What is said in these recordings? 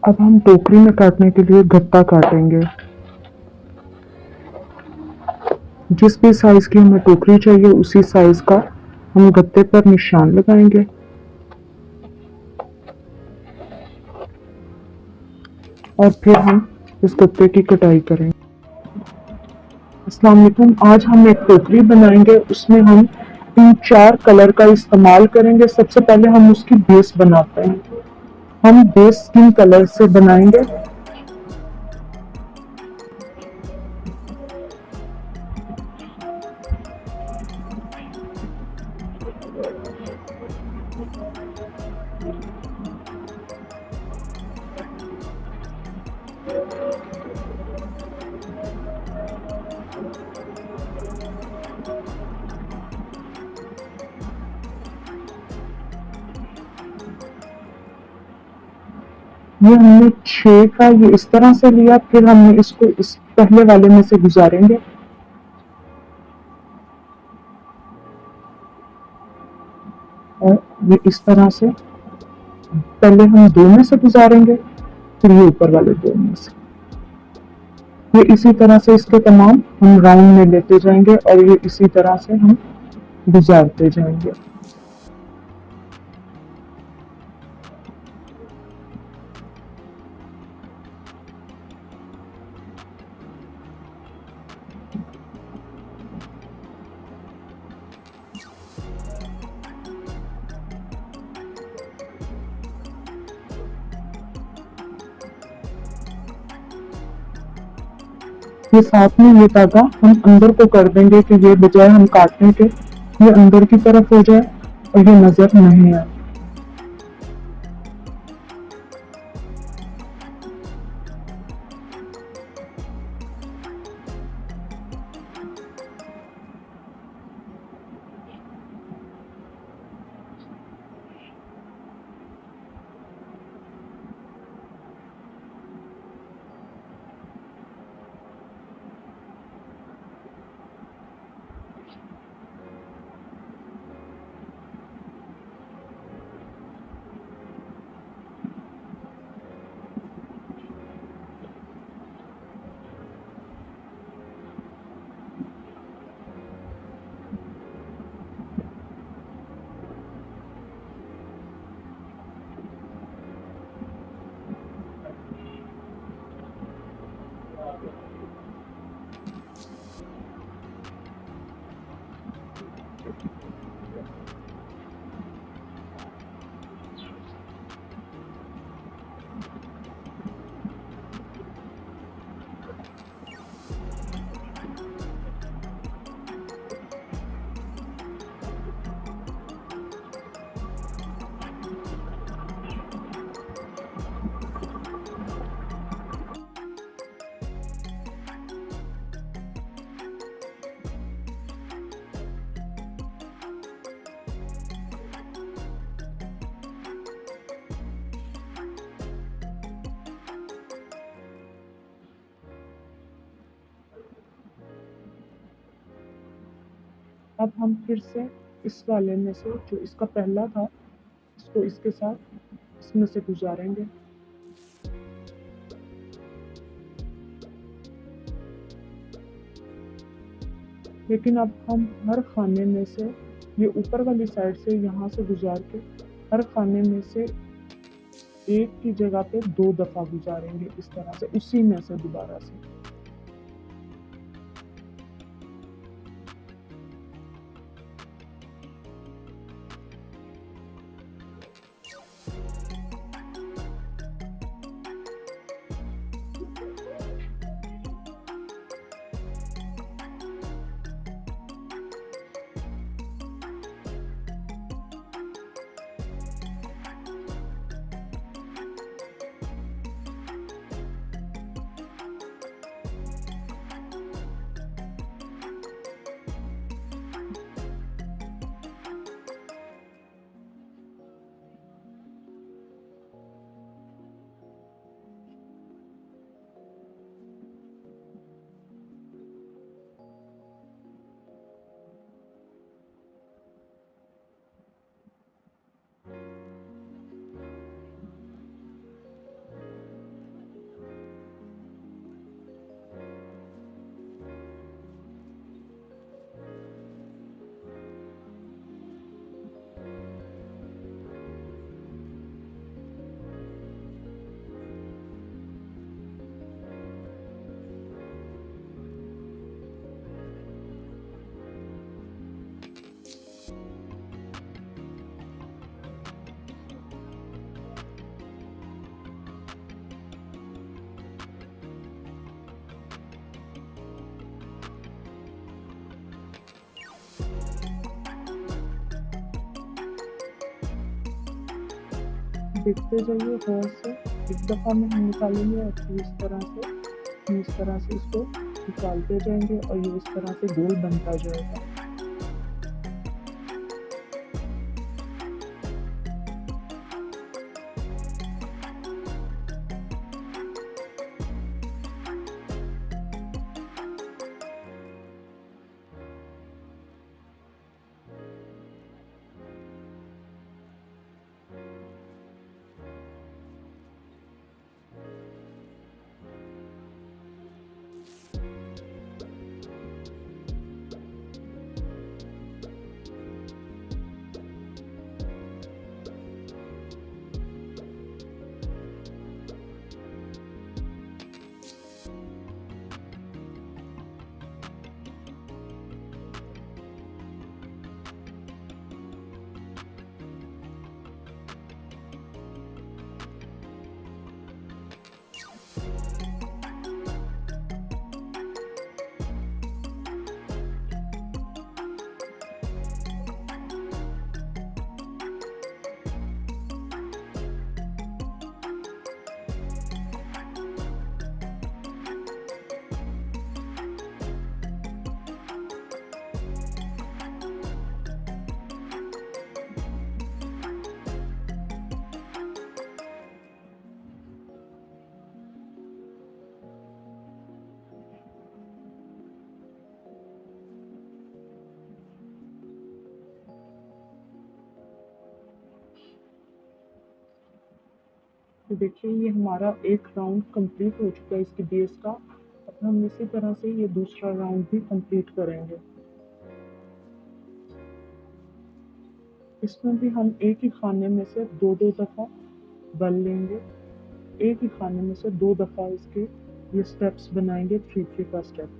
अब हम टोकरी में काटने के लिए गत्ता काटेंगे। जिस भी साइज की हमें टोकरी चाहिए उसी साइज का हम गत्ते पर निशान लगाएंगे और फिर हम इस गत्ते की कटाई करेंगे। अस्सलाम वालेकुम। आज हम एक टोकरी बनाएंगे, उसमें हम इन 4 कलर का इस्तेमाल करेंगे। सबसे पहले हम उसकी बेस बनाते हैं। हम बेस स्किन कलर से बनाएंगे। ये हमने 6 का ये इस तरह से लिया, फिर हमने इसको इस पहले वाले में से गुजारेंगे और ये इस तरह से पहले हम 2 में से गुजारेंगे, फिर ये ऊपर वाले 2 में से। ये इसी तरह से इसके तमाम हम राउंड में लेते जाएंगे और ये इसी तरह से हम गुजारते जाएंगे। ये साथ में ये धागा हम अंदर को कर देंगे कि ये बजाय हम काटने के ये अंदर की तरफ हो जाए और ये नजर नहीं आए। अब हम फिर से इस वाले में से जो इसका पहला था इसको इसके साथ इसमें से गुजारेंगे। लेकिन अब हम हर खाने में से ये ऊपर वाली साइड से यहाँ से गुजार के हर खाने में से एक की जगह पे 2 दफा गुजारेंगे, इस तरह से उसी में से दोबारा से। देखते जाइए गौर से, एक दफ़ा में हम निकालेंगे और फिर इस तरह से इसको निकालते जाएँगे और ये इस तरह से गोल बनता जाएगा। तो देखिए ये हमारा एक राउंड कंप्लीट हो चुका है इसकी बेस का। अब हम इसी तरह से ये दूसरा राउंड भी कंप्लीट करेंगे। इसमें भी हम एक ही खाने में से 2-2 दफ़ा बल लेंगे। एक ही खाने में से 2 दफ़ा इसके ये स्टेप्स बनाएँगे 3-3 का स्टेप।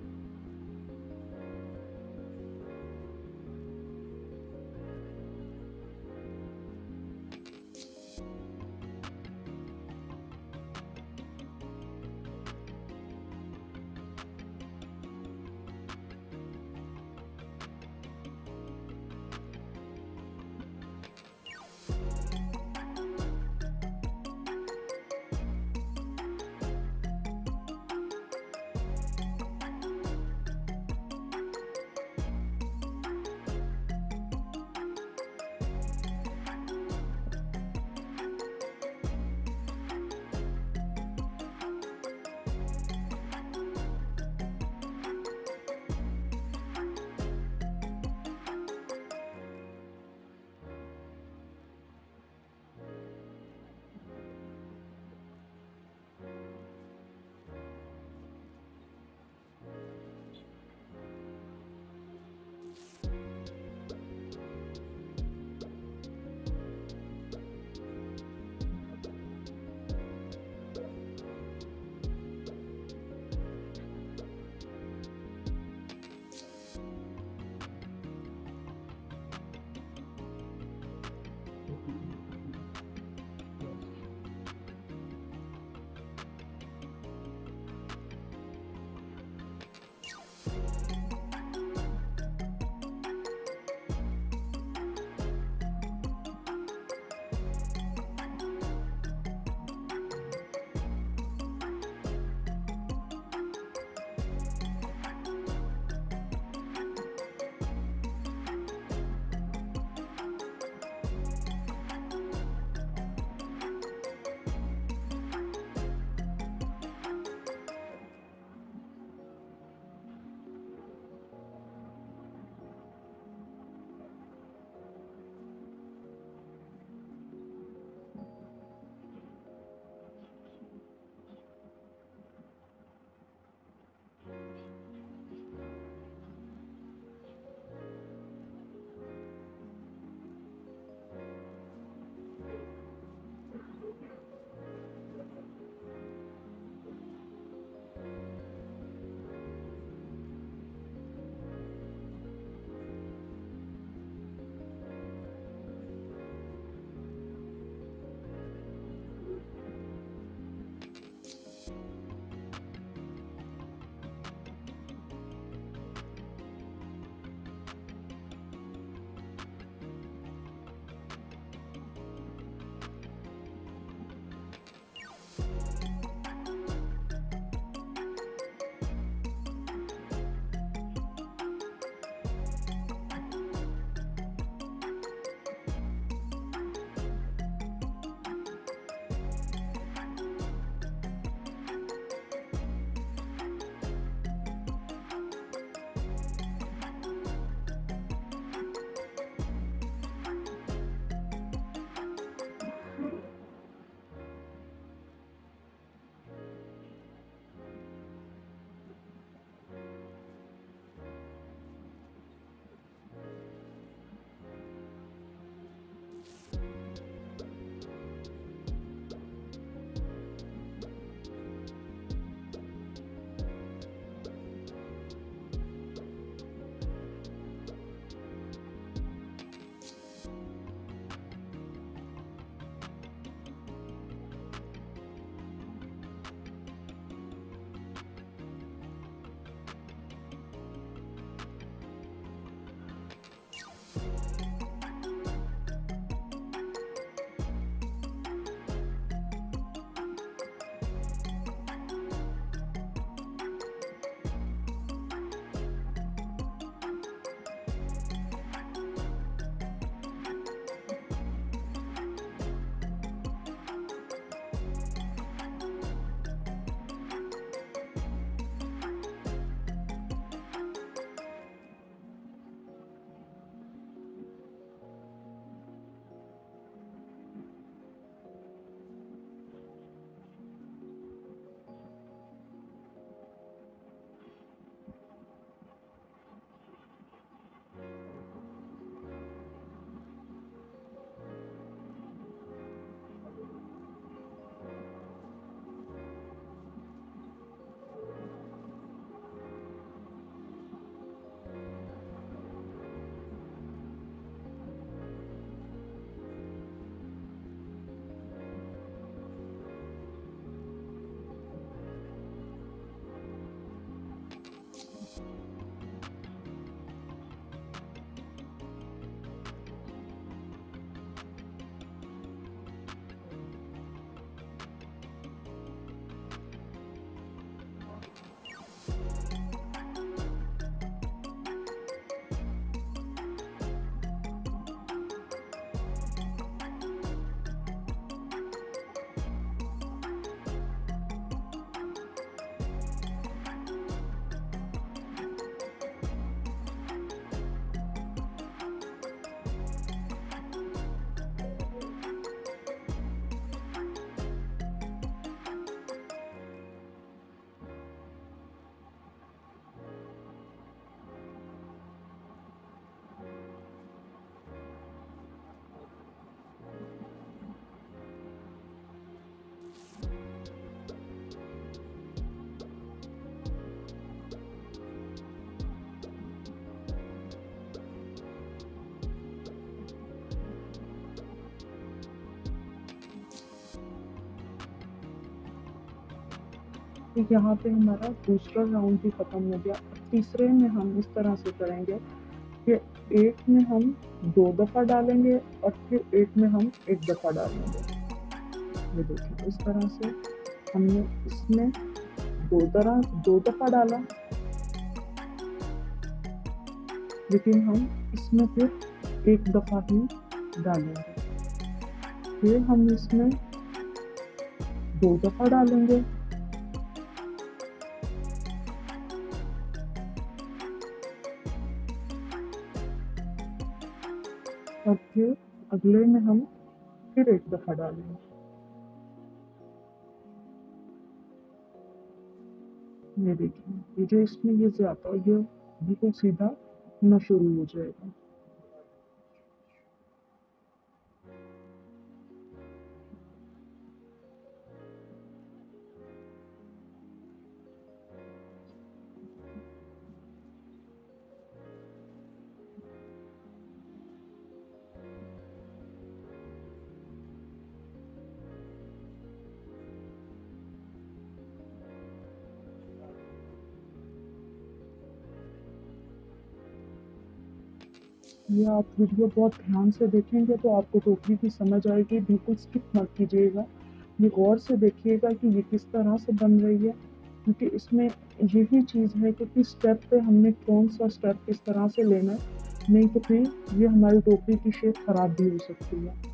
तो यहाँ पे हमारा दूसरा राउंड भी खत्म हो गया। अब तीसरे में हम इस तरह से करेंगे कि एक में हम 2 दफ़ा डालेंगे और फिर एक में हम 1 दफ़ा डालेंगे। ये देखिए इस तरह से हमने इसमें 2 दफ़ा डाला, लेकिन हम इसमें फिर 1 दफ़ा ही डालेंगे। फिर हम इसमें 2 दफ़ा डालेंगे और फिर अगले में हम फिर 1 दफ़ा डालेंगे। ये देखिए, ये जो इसमें ये ज़्यादा ये बिल्कुल सीधा होना शुरू हो जाएगा। ये आप वीडियो बहुत ध्यान से देखेंगे तो आपको टोकरी की समझ आएगी, बिल्कुल स्किप मत कीजिएगा। ये गौर से देखिएगा कि ये किस तरह से बन रही है, क्योंकि इसमें यही चीज़ है कि किस स्टेप पे हमने कौन-सा स्टेप किस तरह से लेना है, नहीं तो फिर ये हमारी टोकरी की शेप खराब भी हो सकती है।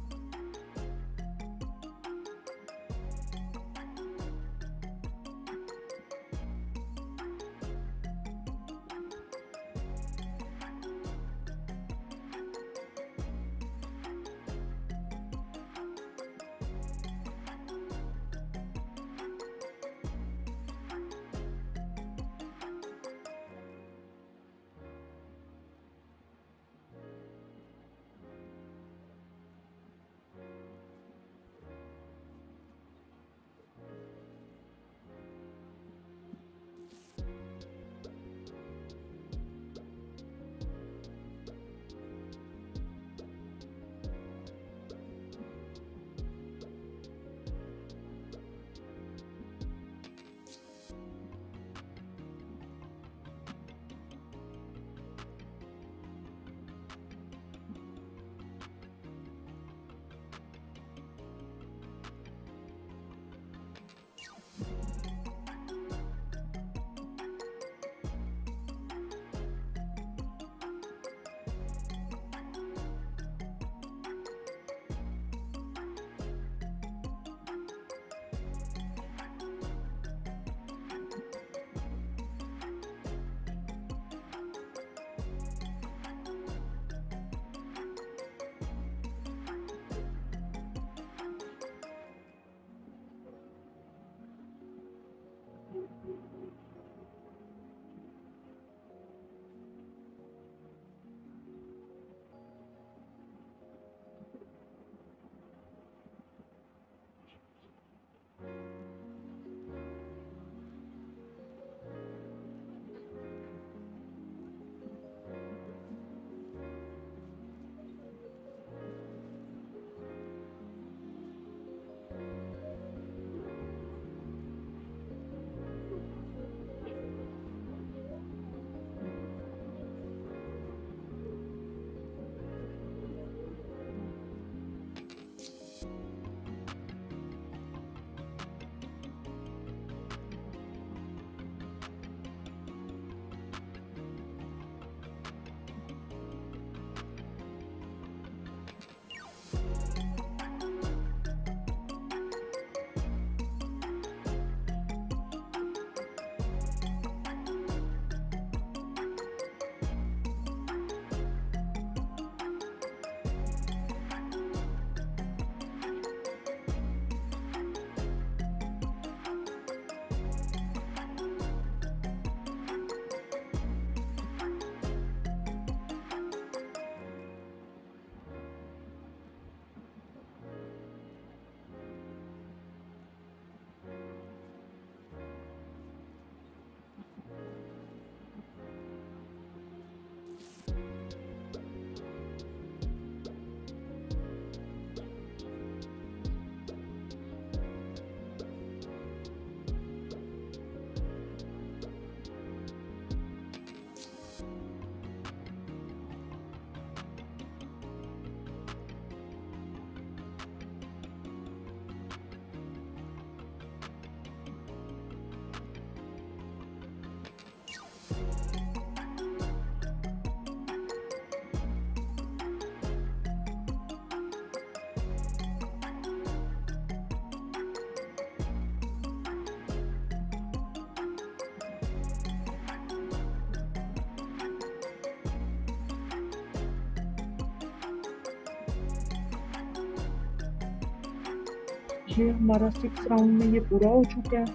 ये हमारा 6 राउंड में ये पूरा हो चुका है।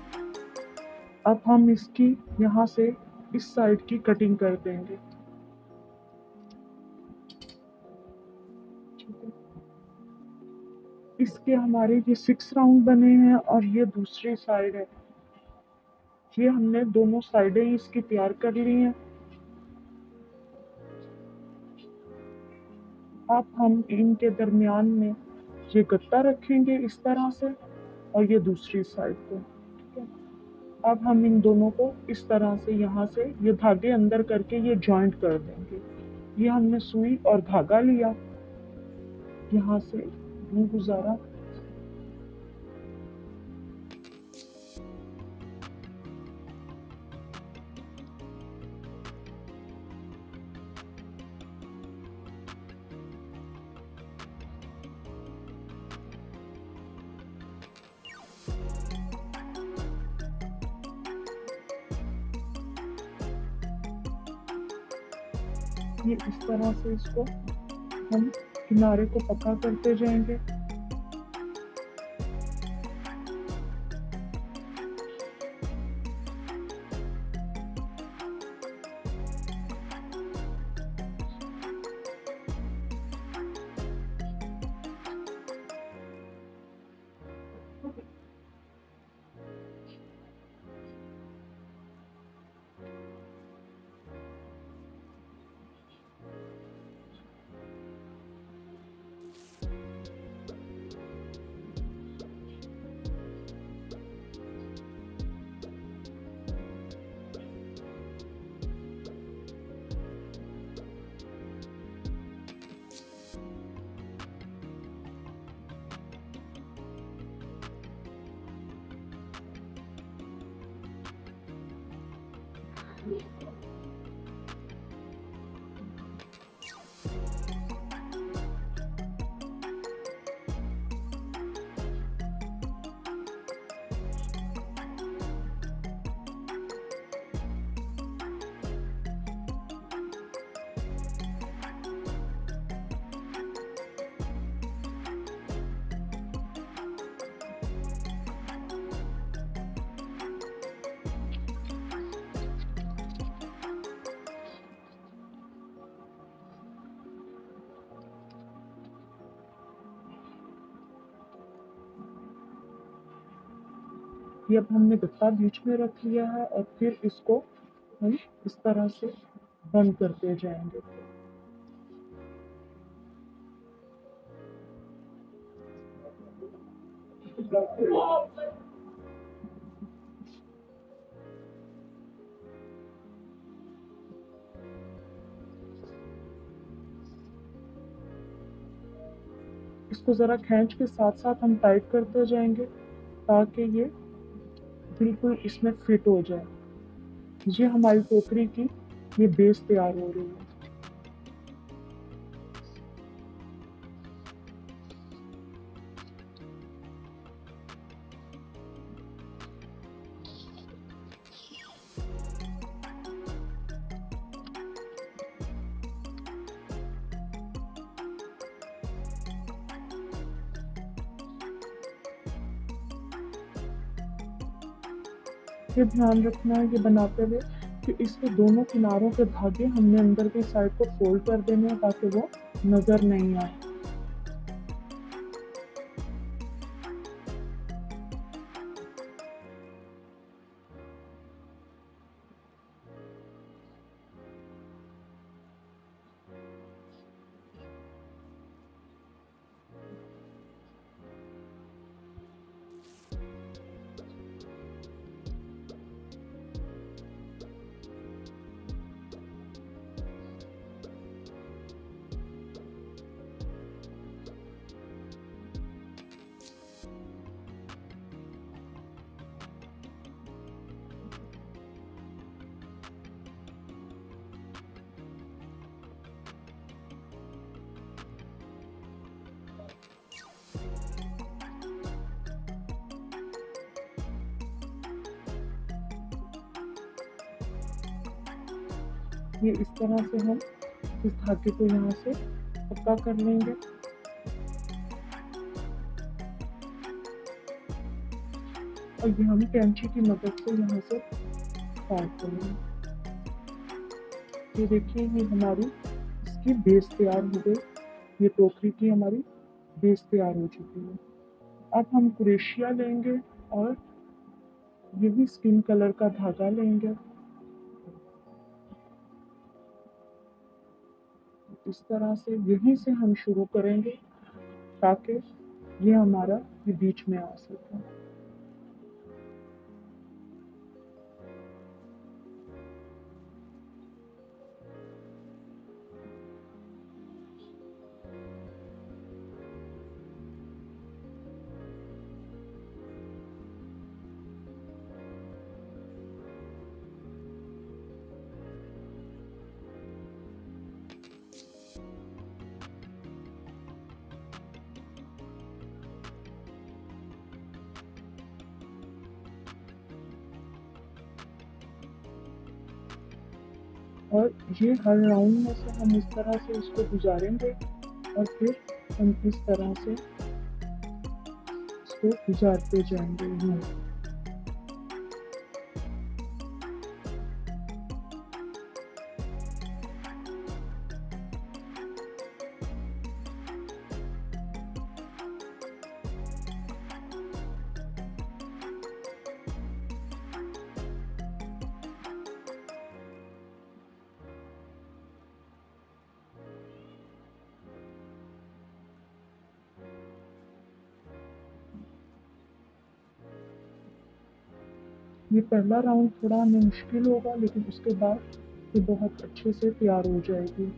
अब हम इसकी यहाँ से इस साइड की कटिंग कर देंगे। ठीक है, इसके हमारे ये 6 राउंड बने हैं और ये दूसरी साइड है। ये हमने दोनों साइडें इसकी तैयार कर ली हैं। अब हम इनके दरमियान में ये गत्ता रखेंगे इस तरह से और ये दूसरी साइड को। ठीक है, अब हम इन दोनों को इस तरह से यहाँ से ये धागे अंदर करके ये जॉइंट कर देंगे। ये हमने सुई और धागा लिया, यहाँ से यूं गुजारा, ये इस तरह से इसको हम किनारे को पक्का करते जाएंगे। ये अब हमने गत्ता बीच में रख लिया है और फिर इसको हम इस तरह से बंद करते जाएंगे। इसको ज़रा खींच के साथ साथ हम टाइट करते जाएंगे ताकि ये बिल्कुल इसमें फिट हो जाए। ये हमारी टोकरी की ये बेस तैयार हो रही है। ये ध्यान रखना है ये बनाते हुए कि इसके दोनों किनारों के धागे हमने अंदर की साइड को फोल्ड कर देने हैं ताकि वो नजर नहीं आए। ये इस तरह से हम इस धागे को यहाँ से पक्का कर लेंगे। और ये हम कैंची की मदद से यहाँ से काट देंगे। ये देखिए ये हमारी इसकी बेस तैयार हो गई। ये टोकरी की हमारी बेस तैयार हो चुकी है। अब हम क्रोशिया लेंगे और यही स्किन कलर का धागा लेंगे। इस तरह से यहीं से हम शुरू करेंगे ताकि ये हमारा ये बीच में आ सके। और ये हर राउंड में से हम इस तरह से इसको गुजारेंगे और फिर हम इस तरह से इसको गुजारते जाएंगे यूं। ये पहला राउंड थोड़ा हमें मुश्किल होगा लेकिन उसके बाद ये बहुत अच्छे से तैयार हो जाएगी।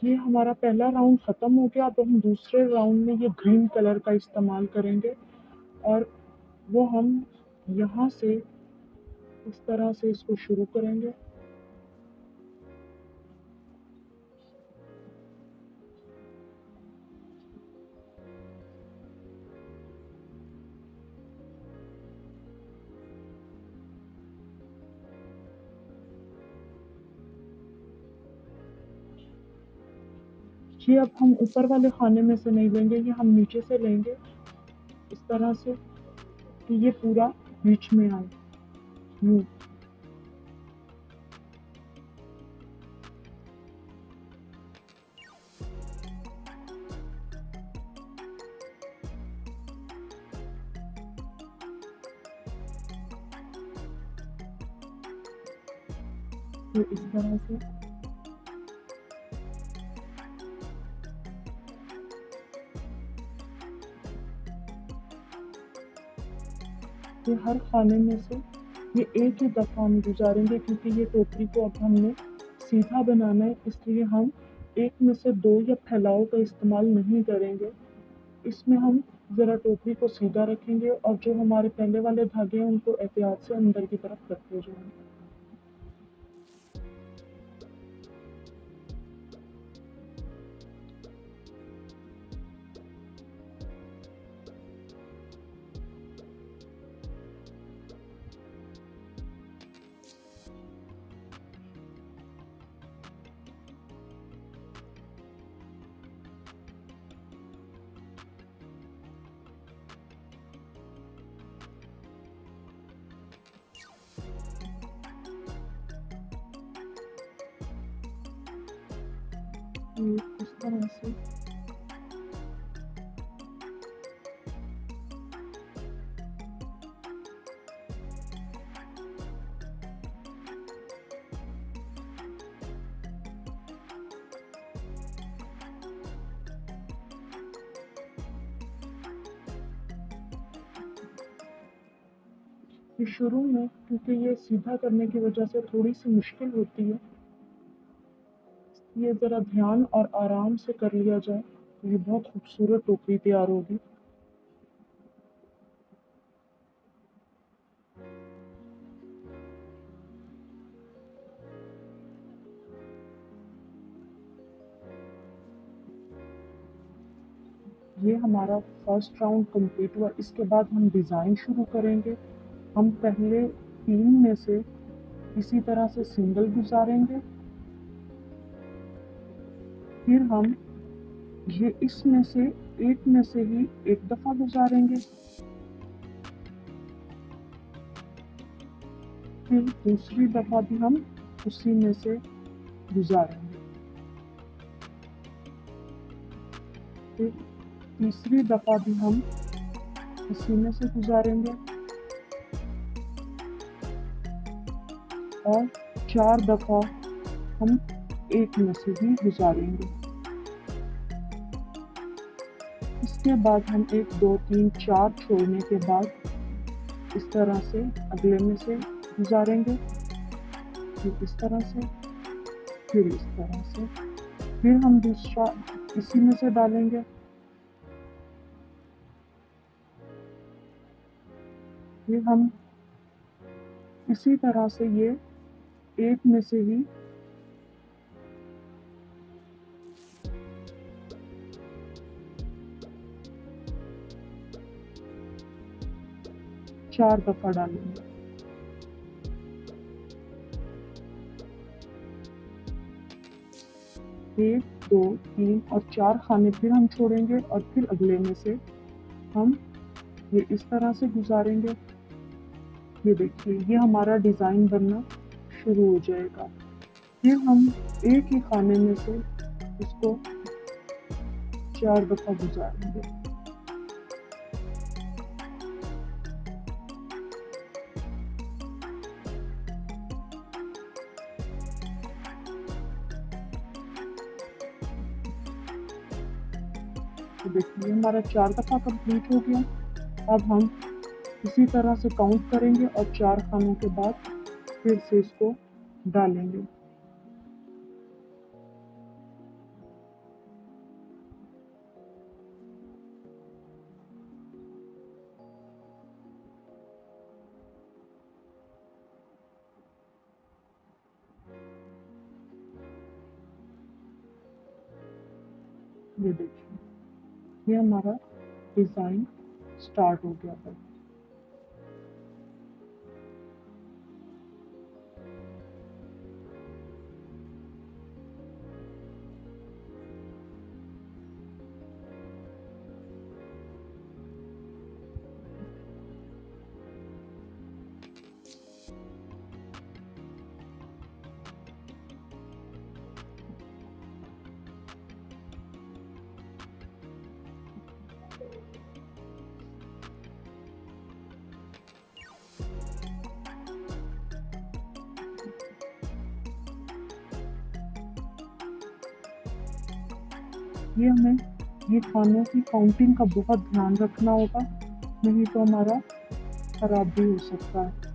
ये हमारा पहला राउंड खत्म हो गया। अब हम दूसरे राउंड में ये ग्रीन कलर का इस्तेमाल करेंगे और वो हम यहाँ से इस तरह से इसको शुरू करेंगे। ये अब हम ऊपर वाले खाने में से नहीं लेंगे, ये हम नीचे से लेंगे इस तरह से कि ये पूरा बीच में आए यूं। तो इस तरह से ये हर खाने में से ये एक ही दफ़ा हम गुजारेंगे क्योंकि ये टोकरी को अब हमने सीधा बनाना है, इसलिए हम एक में से दो या फैलाव का इस्तेमाल नहीं करेंगे। इसमें हम ज़रा टोकरी को सीधा रखेंगे और जो हमारे पहले वाले धागे हैं उनको एहतियात से अंदर की तरफ रखते जाएंगे। इस तरह से ये शुरू में क्योंकि ये सीधा करने की वजह से थोड़ी सी मुश्किल होती है, ये ज़रा ध्यान और आराम से कर लिया जाए तो ये बहुत खूबसूरत टोकरी तैयार होगी। ये हमारा फर्स्ट राउंड कंप्लीट हुआ। इसके बाद हम डिज़ाइन शुरू करेंगे। हम पहले 3 में से इसी तरह से सिंगल गुजारेंगे, फिर हम ये इसमें से एक में से ही एक दफ़ा गुजारेंगे, फिर दूसरी दफ़ा भी हम उसी में से गुजारेंगे, फिर तीसरी दफ़ा भी हम इसी में से गुजारेंगे और 4 दफ़ा हम एक में से भी गुजारेंगे। इसके बाद हम 1 2 3 4 छोड़ने के बाद इस तरह से अगले में से गुजारेंगे, फिर इस तरह से, फिर इस तरह से, फिर हम दूसरा इसी में से डालेंगे, फिर हम इसी तरह से ये एक में से ही चार दफ़ा डालेंगे। एक, दो, तीन और 4 खाने फिर हम छोड़ेंगे और फिर अगले में से हम ये इस तरह से गुजारेंगे। ये देखिए ये हमारा डिज़ाइन बनना शुरू हो जाएगा। फिर हम एक ही खाने में से इसको 4 दफ़ा गुजारेंगे। तो देखिए हमारा 4 दफ़ा कंप्लीट हो गया। अब हम इसी तरह से काउंट करेंगे और 4 खानों के बाद फिर से इसको डालेंगे। ये देखिए ये हमारा डिज़ाइन स्टार्ट हो गया है। ये हमें ये खानों की काउंटिंग का बहुत ध्यान रखना होगा, नहीं तो हमारा खराब भी हो सकता है।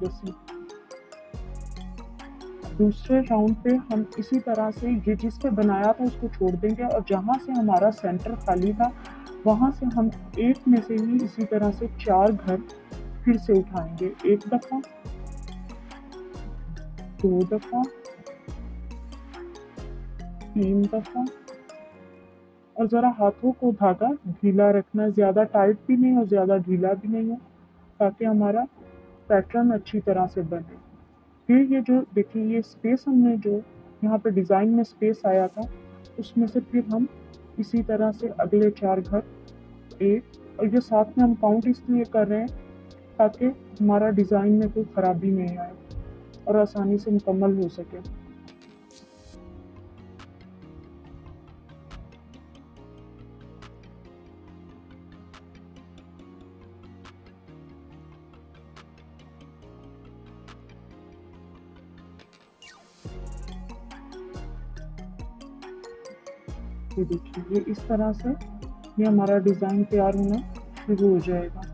रस्सी। दूसरे राउंड पे हम इसी तरह से ये जिस पे बनाया था उसको छोड़ देंगे और जहाँ से हमारा सेंटर खाली था वहाँ से हम एक में से ही इसी तरह से 4 घर फिर से उठाएंगे। 1 दफ़ा, 2 दफ़ा, 3 दफ़ा और ज़रा हाथों को धागा ढीला रखना, ज़्यादा टाइट भी नहीं और ज़्यादा ढीला भी नहीं हो, ताकि हमारा पैटर्न अच्छी तरह से बने। फिर ये जो देखिए ये स्पेस हमने जो यहाँ पे डिज़ाइन में स्पेस आया था, उसमें से फिर हम इसी तरह से अगले 4 घर 1 और ये साथ में हम काउंट इसलिए कर रहे हैं ताकि हमारा डिज़ाइन में कोई ख़राबी नहीं आए और आसानी से मुकम्मल हो सके। ये देखिए ये इस तरह से ये हमारा डिज़ाइन तैयार होना शुरू हो जाएगा।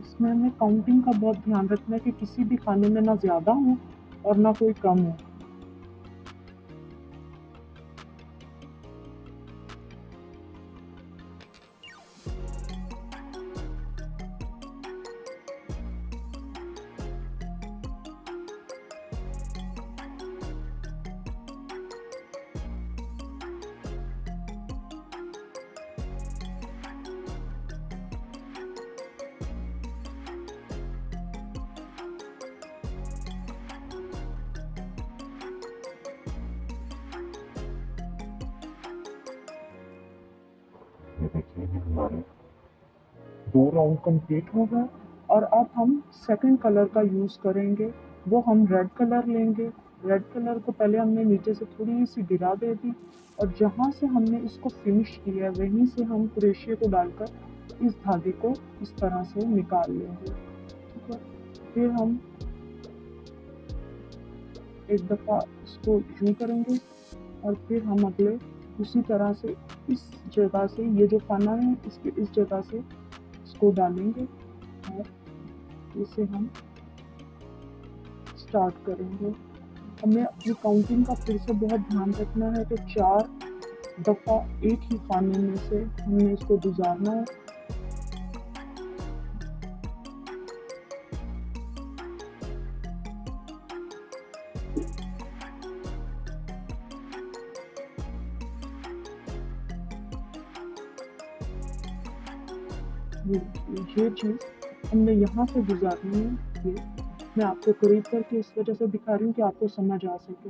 इसमें हमें काउंटिंग का बहुत ध्यान रखना है कि किसी भी खाने में ना ज़्यादा हो और ना कोई कम हो। ये देखिए ये हमारे 2 राउंड कंप्लीट हो गए और अब हम सेकंड कलर का यूज़ करेंगे। वो हम रेड कलर लेंगे। रेड कलर को पहले हमने नीचे से थोड़ी सी गिरा दे दी और जहाँ से हमने इसको फिनिश किया है वहीं से हम क्रोशिया को डालकर इस धागे को इस तरह से निकाल लेंगे। ठीक है, फिर हम एक दफ़ा इसको यूँ करेंगे और फिर हम अगले उसी तरह से इस जगह से ये जो खाना है इसके इस जगह से इसको डालेंगे और इसे हम स्टार्ट करेंगे। हमें अपनी काउंटिंग का फिर से बहुत ध्यान रखना है कि 4 दफ़ा एक ही खाने में से हमने इसको गुजारना है। ये चीज़ हमने यहाँ से गुजारनी है। ये मैं आपको करीब करके इस वजह से दिखा रही हूँ कि आपको समझ आ सके।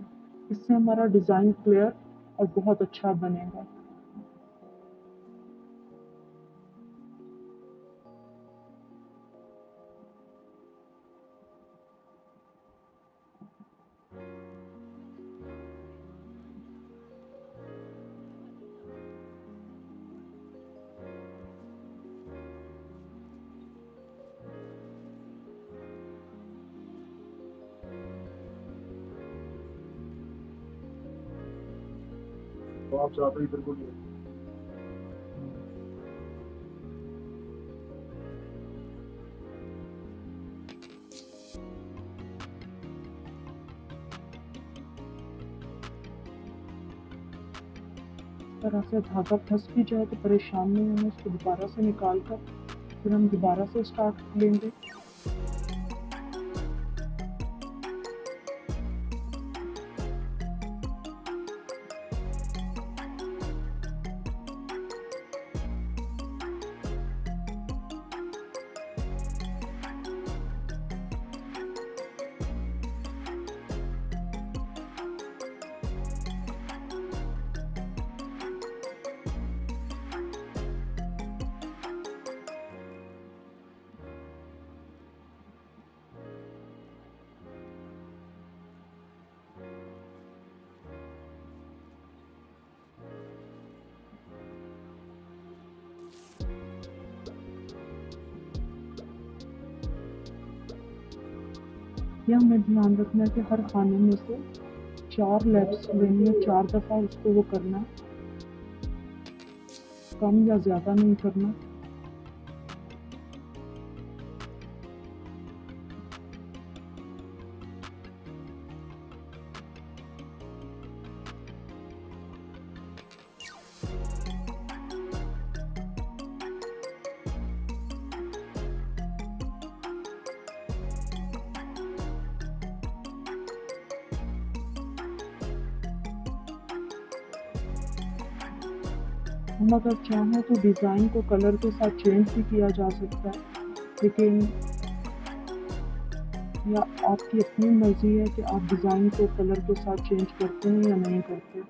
इससे हमारा डिज़ाइन क्लियर और बहुत अच्छा बनेगा। तो आप ज़्यादा इधर को ले तरह से धागा फंस भी जाए तो परेशान नहीं होना, इसको दोबारा से निकाल कर फिर हम दोबारा से स्टार्ट लेंगे। यह हमें ध्यान रखना है कि हर खाने में से 4 लैप्स लेनी है, 4 दफ़ा उसको वो करना है, कम या ज़्यादा नहीं करना। हम अगर चाहें तो डिज़ाइन को कलर के साथ चेंज भी किया जा सकता है, लेकिन या आपकी अपनी मर्ज़ी है कि आप डिज़ाइन को कलर के साथ चेंज करते हैं या नहीं करते।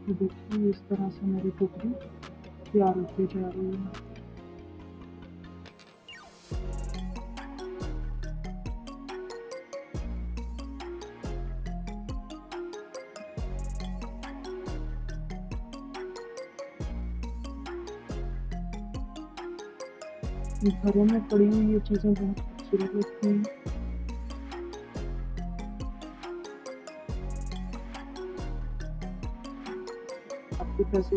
तो देखिए इस तरह से मेरी टोकरी तैयार होती जा रही है। घरों में पड़ी हुई ये चीज़ें बहुत खूबसूरत लगती हैं। आपके कैसे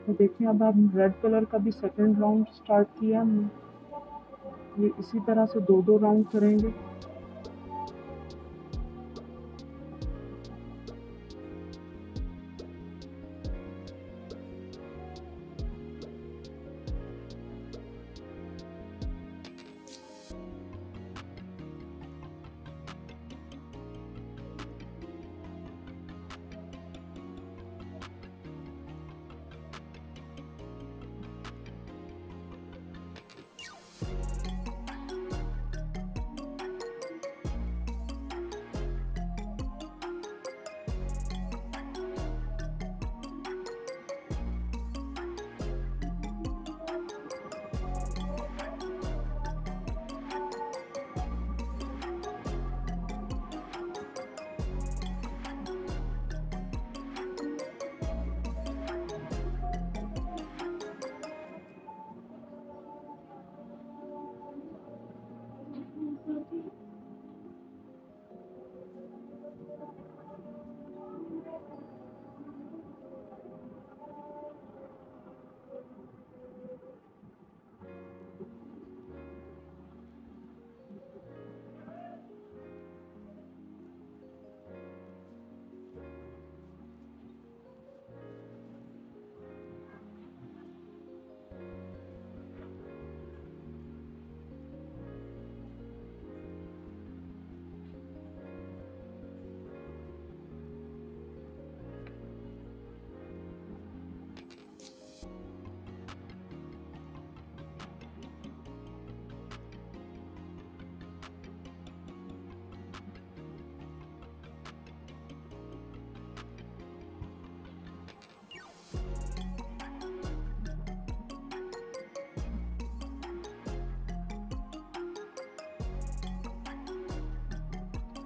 तो देखिए अब हम रेड कलर का भी सेकंड राउंड स्टार्ट किया हमने। ये इसी तरह से 2-2 राउंड करेंगे।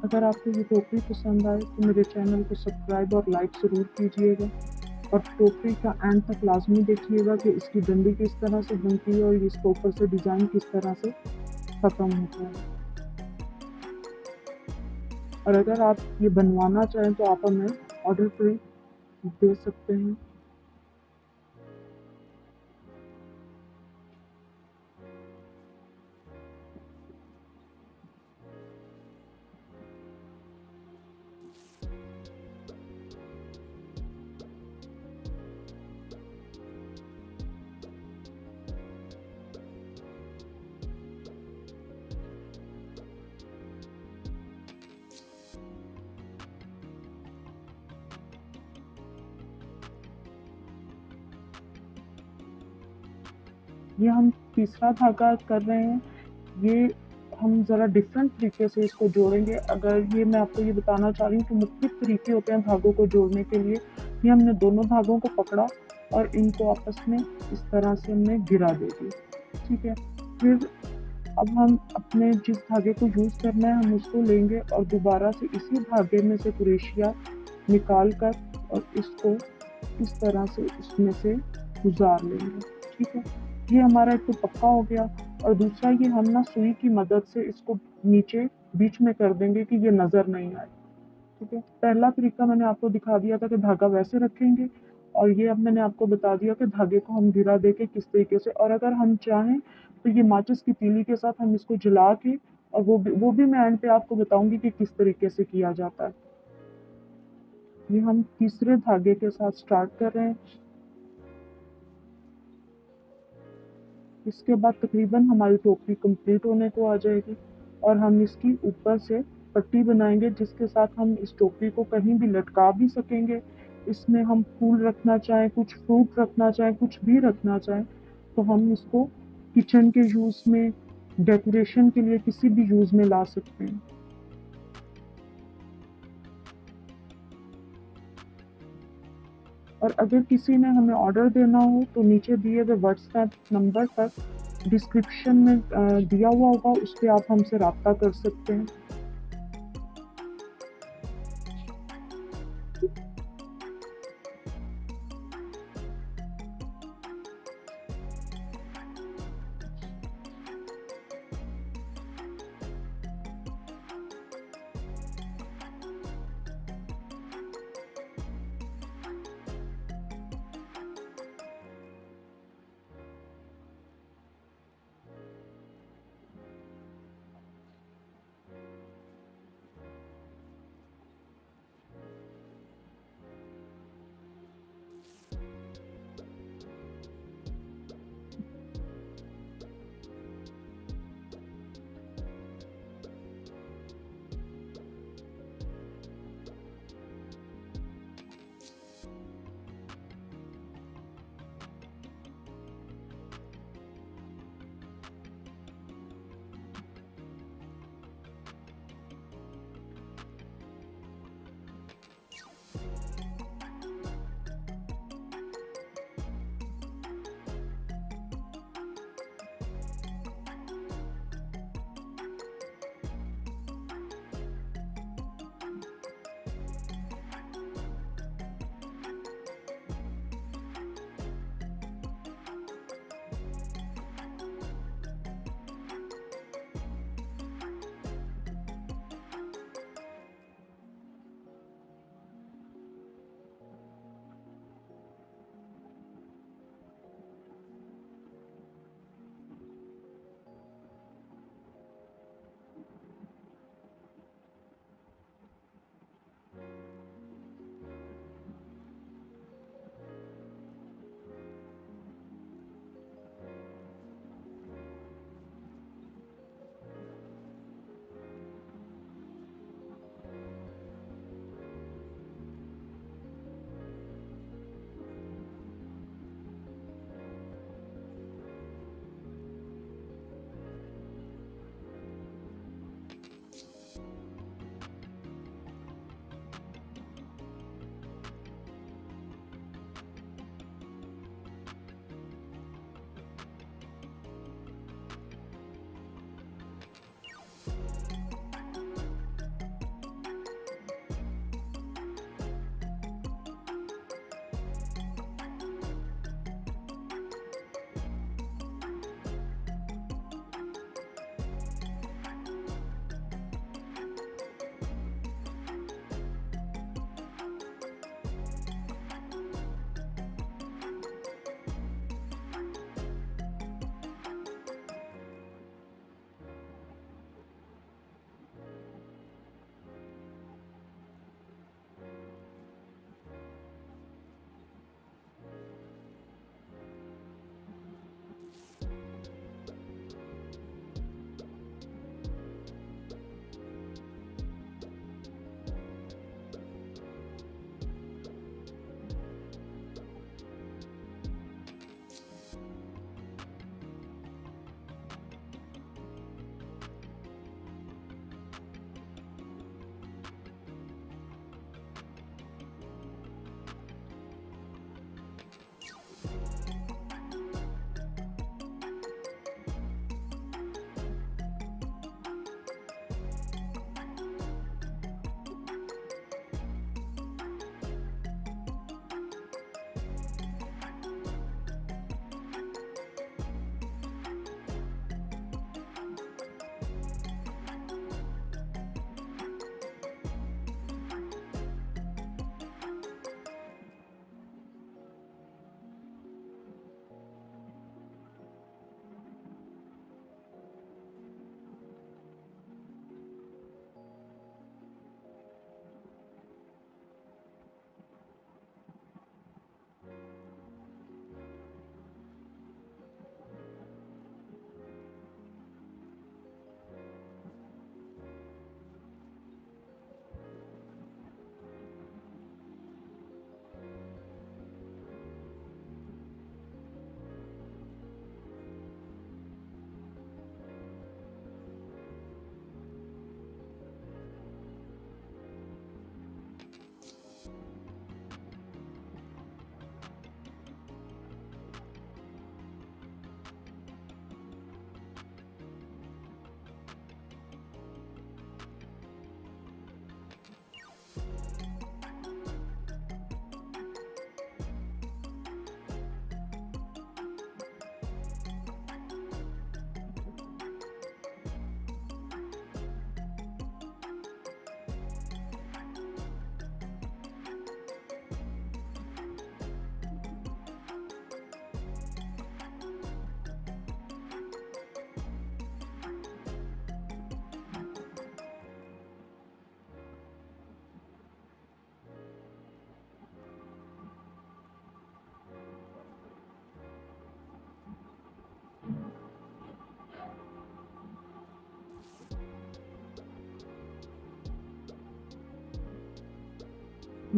अगर आपको ये टोकरी पसंद आए तो मेरे चैनल को सब्सक्राइब और लाइक ज़रूर कीजिएगा और टोकरी का एंड तक लाजमी देखिएगा कि इसकी डंडी किस तरह से बनती है और इसके ऊपर से डिज़ाइन किस तरह से ख़त्म होता है। और अगर आप ये बनवाना चाहें तो आप हमें ऑर्डर पे दे सकते हैं। ये हम तीसरा धागा कर रहे हैं। ये हम ज़रा डिफरेंट तरीके से इसको जोड़ेंगे। अगर ये मैं आपको ये बताना चाह रही हूँ कि मुख्तलिफ तरीके होते हैं धागों को जोड़ने के लिए। ये हमने दोनों धागों को पकड़ा और इनको आपस में इस तरह से हमने गिरा दे दी। ठीक है, फिर अब हम अपने जिस धागे को यूज़ करना है हम उसको लेंगे और दोबारा से इसी धागे में से क्रोशिया निकाल कर और इसको इस तरह से इसमें से गुजार लेंगे। ठीक है, ये हमारा एक तो पक्का हो गया और दूसरा ये हम ना सुई की मदद से इसको नीचे बीच में कर देंगे कि ये नज़र नहीं आए। ठीक है, पहला तरीका मैंने आपको दिखा दिया था कि धागा वैसे रखेंगे और ये अब मैंने आपको बता दिया कि धागे को हम गिरा दे के किस तरीके से। और अगर हम चाहें तो ये माचिस की तीली के साथ हम इसको जला के और वो भी मैं एंड पे आपको बताऊंगी कि किस तरीके से किया जाता है। ये हम तीसरे धागे के साथ स्टार्ट कर रहे हैं। इसके बाद तकरीबन हमारी टोकरी कंप्लीट होने को आ जाएगी और हम इसकी ऊपर से पट्टी बनाएंगे जिसके साथ हम इस टोकरी को कहीं भी लटका भी सकेंगे। इसमें हम फूल रखना चाहें, कुछ फ्रूट रखना चाहें, कुछ भी रखना चाहें तो हम इसको किचन के यूज़ में, डेकोरेशन के लिए किसी भी यूज़ में ला सकते हैं। और अगर किसी ने हमें ऑर्डर देना हो तो नीचे दिए गए व्हाट्सएप नंबर पर डिस्क्रिप्शन में दिया हुआ होगा, उस पर आप हमसे रब्ता कर सकते हैं।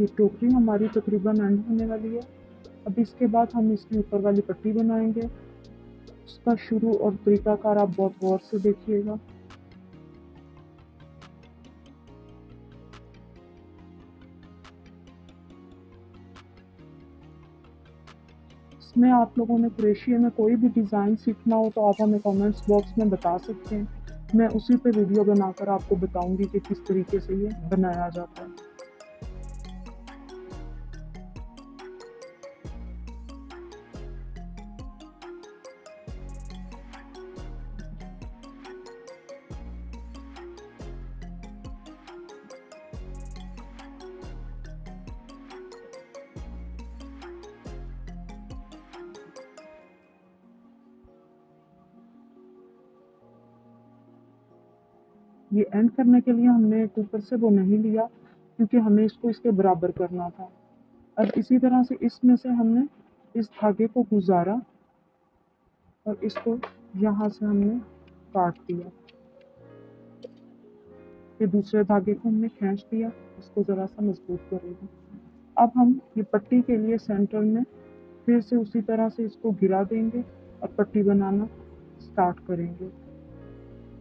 ये टोकरी हमारी तकरीबन एंड होने वाली है। अब इसके बाद हम इसकी ऊपर वाली पट्टी बनाएंगे। उसका शुरू और तरीकाकार आप बहुत गौर से देखिएगा। इसमें आप लोगों ने क्रोशिया में कोई भी डिज़ाइन सीखना हो तो आप हमें कमेंट्स बॉक्स में बता सकते हैं। मैं उसी पे वीडियो बनाकर आपको बताऊंगी कि किस तरीके से ये बनाया जाता है। ये एंड करने के लिए हमने ऊपर से वो नहीं लिया क्योंकि हमें इसको इसके बराबर करना था। अब इसी तरह से इसमें से हमने इस धागे को गुजारा और इसको यहाँ से हमने काट दिया। फिर दूसरे धागे को हमने खींच दिया, इसको ज़रा सा मजबूत करेगा। अब हम ये पट्टी के लिए सेंटर में फिर से उसी तरह से इसको गिरा देंगे और पट्टी बनाना स्टार्ट करेंगे।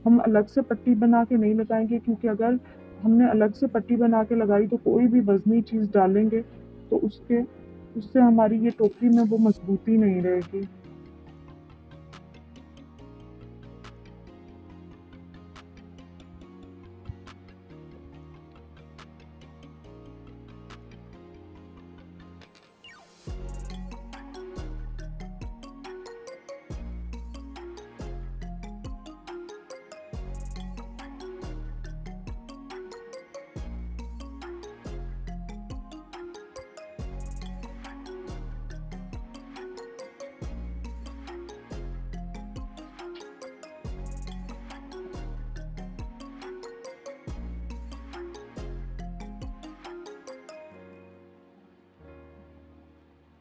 हम अलग से पट्टी बना के नहीं लगाएंगे क्योंकि अगर हमने अलग से पट्टी बना के लगाई तो कोई भी वजनी चीज़ डालेंगे तो उससे हमारी ये टोकरी में वो मजबूती नहीं रहेगी।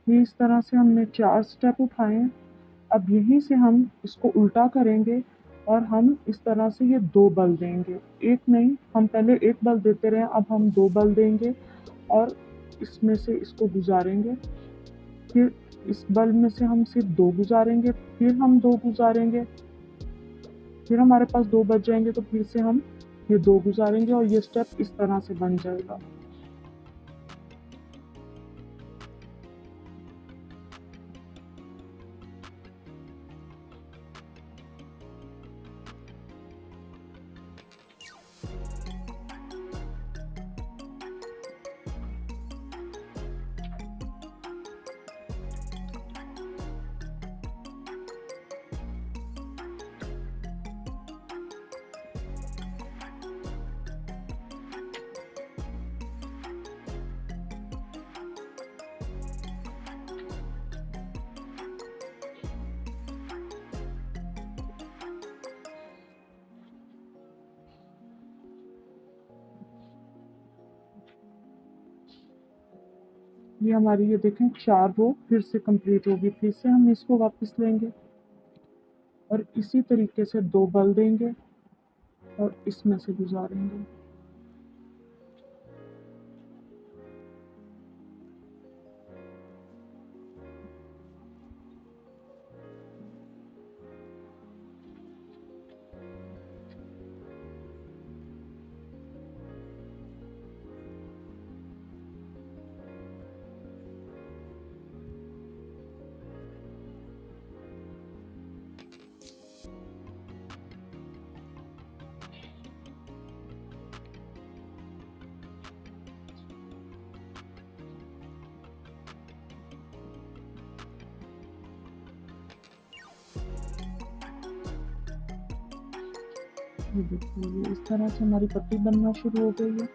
ये इस तरह से हमने 4 स्टेप उठाए हैं। अब यहीं से हम इसको उल्टा करेंगे और हम इस तरह से ये 2 बल देंगे। एक नहीं, हम पहले 1 बल देते रहे, अब हम 2 बल देंगे और इसमें से इसको गुजारेंगे। फिर इस बल में से हम सिर्फ 2 गुजारेंगे, फिर हम 2 गुजारेंगे, फिर हमारे पास 2 बच जाएंगे तो फिर से हम ये 2 गुजारेंगे और ये स्टेप इस तरह से बन जाएगा। ये हमारी ये देखें 4 रो फिर से कंप्लीट होगी। फिर से हम इसको वापस लेंगे और इसी तरीके से 2 बल देंगे और इसमें से गुजारेंगे। ये देखिए, ये इस तरह से हमारी पट्टी बनना शुरू हो गई है।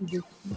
देखिए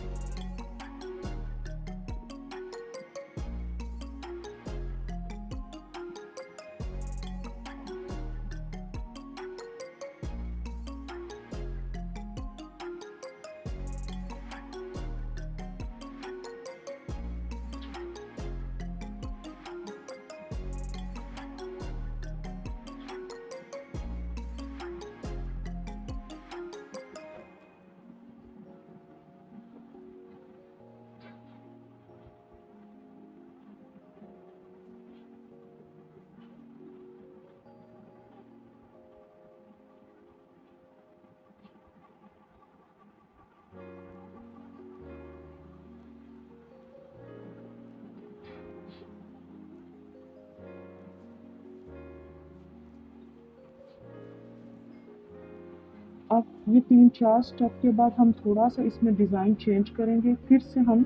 अब ये 3-4 स्टेप के बाद हम थोड़ा सा इसमें डिज़ाइन चेंज करेंगे, फिर से हम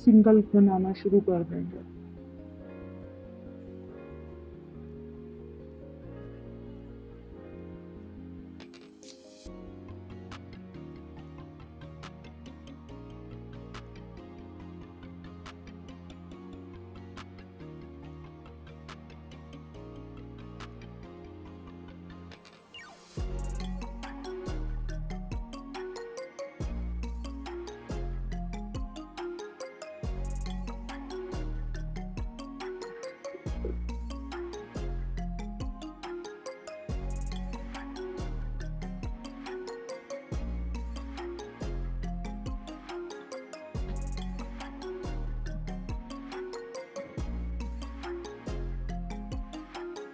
सिंगल बनाना शुरू कर देंगे।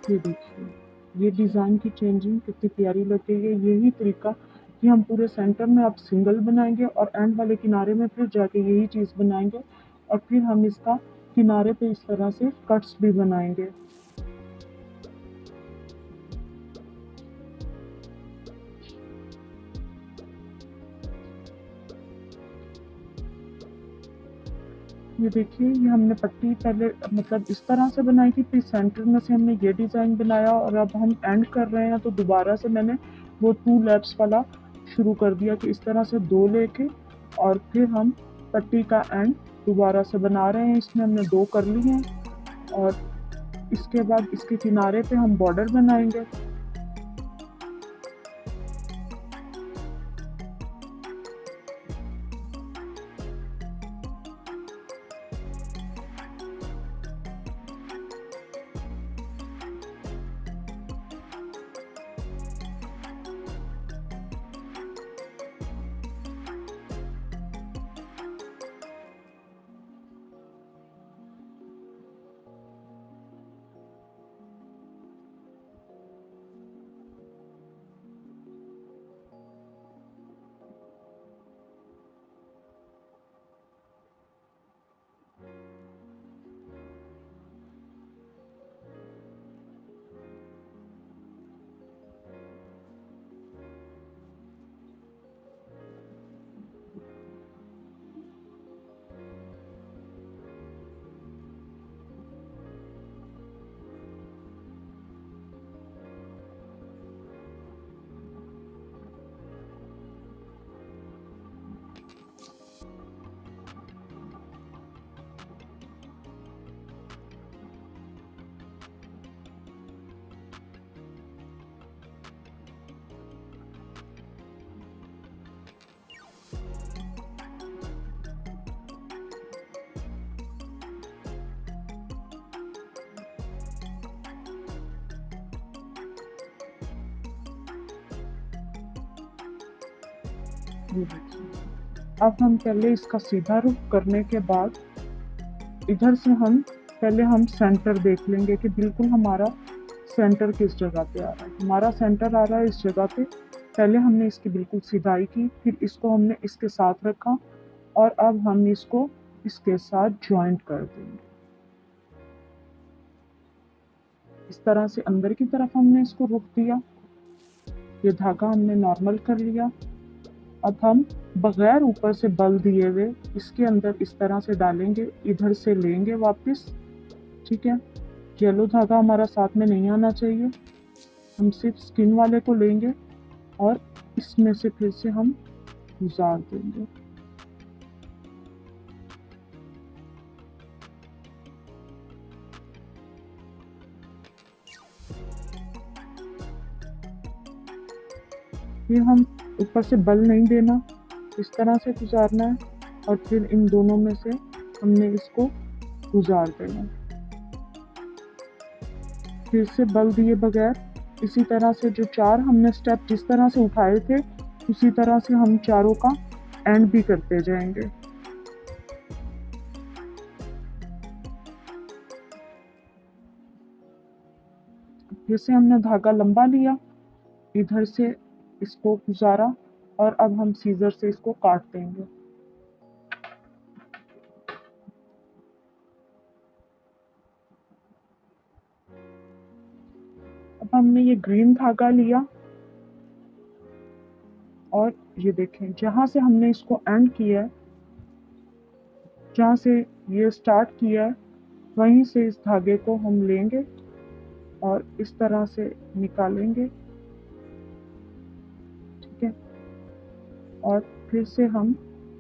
ये देखिए, ये डिज़ाइन की चेंजिंग कितनी प्यारी लग गई है। यही तरीका कि हम पूरे सेंटर में अब सिंगल बनाएंगे और एंड वाले किनारे में फिर जाके यही चीज़ बनाएंगे और फिर हम इसका किनारे पे इस तरह से कट्स भी बनाएंगे। ये देखिए, ये हमने पट्टी पहले मतलब इस तरह से बनाई थी, फिर सेंटर में से हमने ये डिज़ाइन बनाया और अब हम एंड कर रहे हैं तो दोबारा से मैंने वो 2 लैप्स वाला शुरू कर दिया कि इस तरह से 2 लेके और फिर हम पट्टी का एंड दोबारा से बना रहे हैं। इसमें हमने 2 कर लिए हैं और इसके बाद इसके किनारे पे हम बॉर्डर बनाएंगे। ये देखिए, अब हम पहले इसका सीधा रुख करने के बाद इधर से हम पहले हम सेंटर देख लेंगे कि बिल्कुल हमारा सेंटर किस जगह पे आ रहा है। हमारा सेंटर आ रहा है इस जगह पे। पहले हमने इसकी बिल्कुल सिधाई की, फिर इसको हमने इसके साथ रखा और अब हम इसको इसके साथ जॉइंट कर देंगे। इस तरह से अंदर की तरफ हमने इसको रुख दिया। ये धागा हमने नॉर्मल कर लिया। अब हम बगैर ऊपर से बल दिए हुए इसके अंदर इस तरह से डालेंगे, इधर से लेंगे वापस। ठीक है, येलो धागा हमारा साथ में नहीं आना चाहिए। हम सिर्फ स्किन वाले को लेंगे और इसमें से फिर से हम गुजार देंगे। फिर हम ऊपर से बल नहीं देना, इस तरह से गुजारना है और फिर इन दोनों में से हमने इसको गुजार देना है। फिर से बल दिए बगैर इसी तरह से जो 4 हमने स्टेप जिस तरह से उठाए थे उसी तरह से हम चारों का एंड भी करते जाएंगे। फिर से हमने धागा लंबा लिया, इधर से इसको गुजारा और अब हम सीजर से इसको काट देंगे। अब हमने ये ग्रीन धागा लिया और ये देखें जहां से हमने इसको एंड किया है, जहां से ये स्टार्ट किया है, वहीं से इस धागे को हम लेंगे और इस तरह से निकालेंगे, ठीक है। और फिर से हम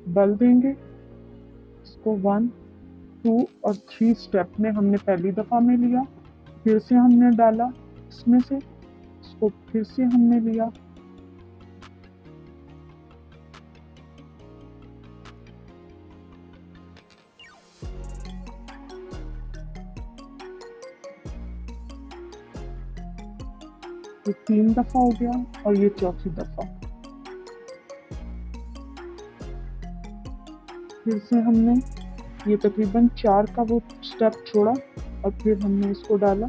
बल देंगे इसको 1, 2 और 3 स्टेप में हमने पहली दफा में लिया, फिर से हमने डाला इसमें से, इसको फिर से हमने लिया, ये 3 दफा हो गया और ये चौथी दफा। फिर से हमने ये तकरीबन 4 का वो स्टेप छोड़ा और फिर हमने इसको डाला,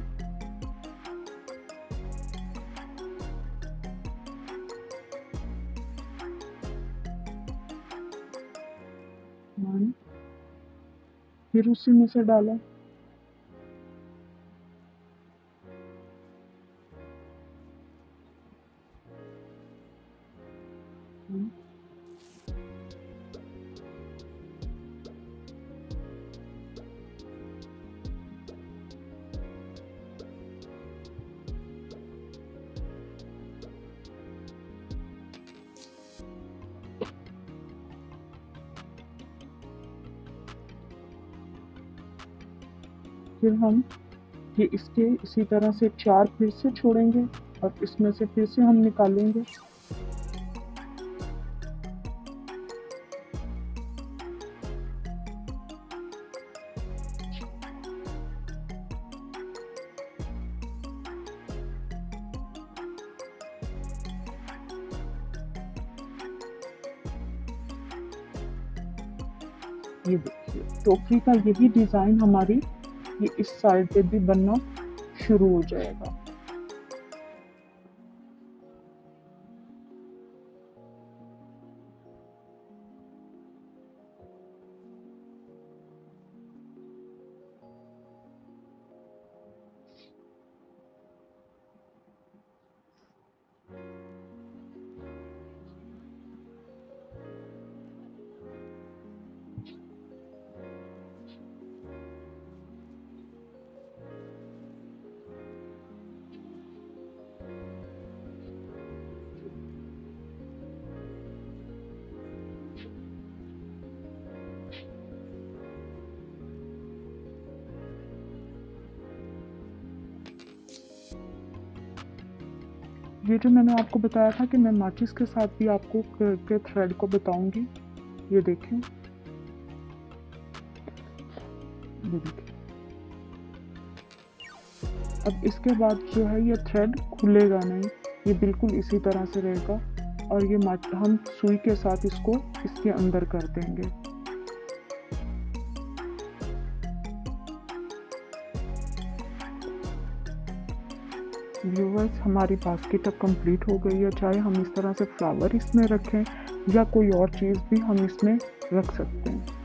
फिर उसी में से डाला, फिर हम ये इसके इसी तरह से 4 फिर से छोड़ेंगे और इसमें से फिर से हम निकालेंगे, ये देखिए टोकरी का यही डिजाइन हमारी ये इस साइड पे भी बनना शुरू हो जाएगा। ये जो मैंने आपको बताया था कि मैं माचिस के साथ भी आपको के थ्रेड को बताऊंगी, ये देखें, ये देखें। अब इसके बाद जो है ये थ्रेड खुलेगा नहीं, ये बिल्कुल इसी तरह से रहेगा और ये हम सुई के साथ इसको इसके अंदर कर देंगे। व्यूवर्स हमारी बास्केट अब कंप्लीट हो गई है। चाहे हम इस तरह से फ्लावर इसमें रखें या कोई और चीज़ भी हम इसमें रख सकते हैं।